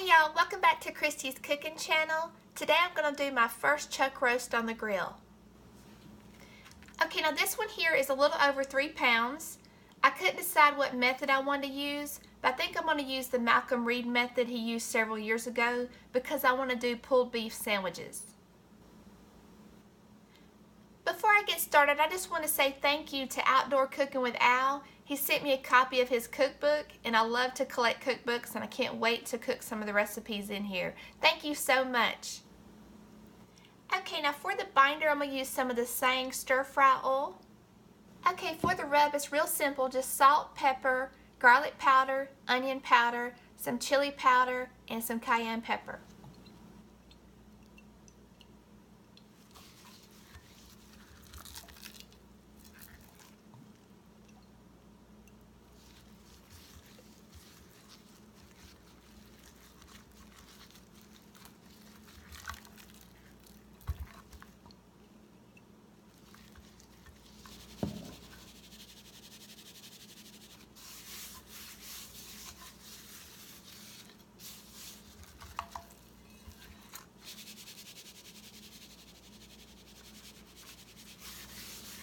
Hey y'all, welcome back to Christy's Cooking Channel. Today I'm going to do my first chuck roast on the grill. Okay, now this one here is a little over 3 pounds. I couldn't decide what method I wanted to use, but I think I'm going to use the Malcom Reed method he used several years ago because I want to do pulled beef sandwiches. Before I get started, I just want to say thank you to Outdoor Cooking with Al. He sent me a copy of his cookbook, and I love to collect cookbooks, and I can't wait to cook some of the recipes in here. Thank you so much. Okay, now for the binder, I'm going to use some of the same stir-fry oil. Okay, for the rub, it's real simple. Just salt, pepper, garlic powder, onion powder, some chili powder, and some cayenne pepper.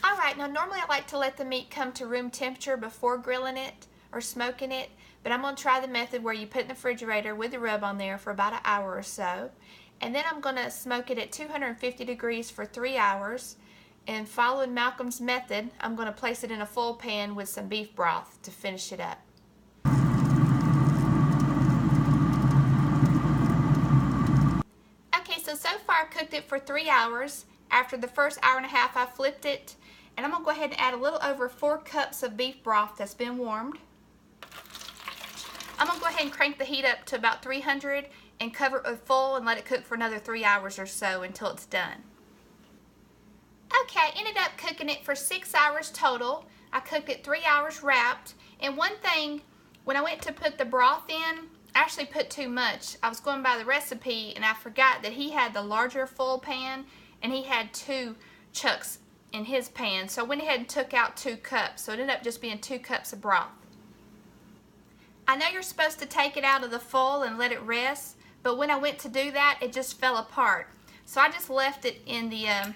Alright, now normally I like to let the meat come to room temperature before grilling it or smoking it, but I'm going to try the method where you put it in the refrigerator with the rub on there for about an hour or so, and then I'm going to smoke it at 250 degrees for 3 hours, and following Malcolm's method, I'm going to place it in a full pan with some beef broth to finish it up. Okay, so far I've cooked it for 3 hours. After the first hour and a half, I flipped it, and I'm going to go ahead and add a little over 4 cups of beef broth that's been warmed. I'm going to go ahead and crank the heat up to about 300 and cover it full and let it cook for another 3 hours or so until it's done. Okay, I ended up cooking it for 6 hours total. I cooked it 3 hours wrapped, and one thing, when I went to put the broth in, I actually put too much. I was going by the recipe and I forgot that he had the larger full pan and he had 2 chucks in his pan, so I went ahead and took out 2 cups, so it ended up just being 2 cups of broth. I know you're supposed to take it out of the full and let it rest, but when I went to do that, it just fell apart. So I just left it in the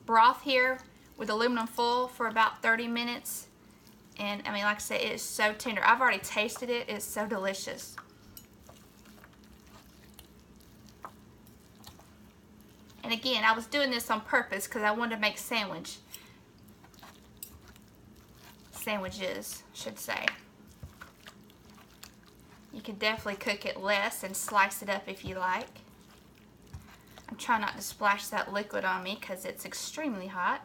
broth here with aluminum foil for about 30 minutes, and I mean, like I said, it is so tender. I've already tasted it. It's so delicious. And again, I was doing this on purpose because I wanted to make sandwiches, I should say. You can definitely cook it less and slice it up if you like. I'm trying not to splash that liquid on me because it's extremely hot.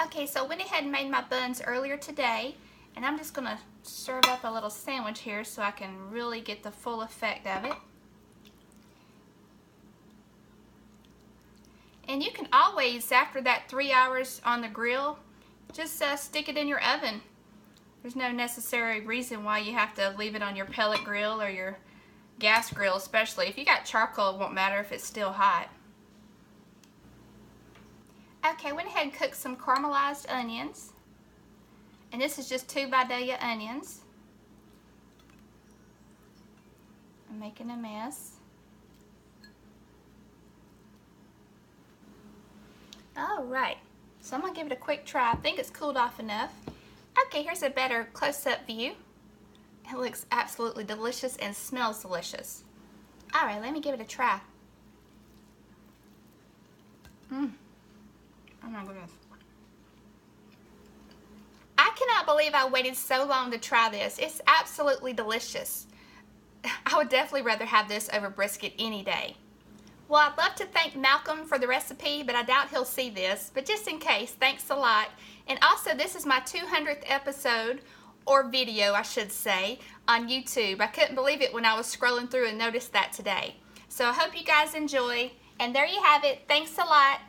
Okay, so I went ahead and made my buns earlier today, and I'm just going to serve up a little sandwich here so I can really get the full effect of it. And you can always, after that 3 hours on the grill, just stick it in your oven. There's no necessary reason why you have to leave it on your pellet grill or your gas grill, especially. If you got charcoal, it won't matter if it's still hot. Okay, I went ahead and cooked some caramelized onions. And this is just 2 Vidalia onions. I'm making a mess. Alright, so I'm going to give it a quick try. I think it's cooled off enough. Okay, here's a better close-up view. It looks absolutely delicious and smells delicious. Alright, let me give it a try. Oh my goodness. I cannot believe I waited so long to try this. It's absolutely delicious. I would definitely rather have this over brisket any day. Well, I'd love to thank Malcolm for the recipe, but I doubt he'll see this. But just in case, thanks a lot. And also, this is my 200th episode, or video, I should say, on YouTube. I couldn't believe it when I was scrolling through and noticed that today. So I hope you guys enjoy. And there you have it. Thanks a lot.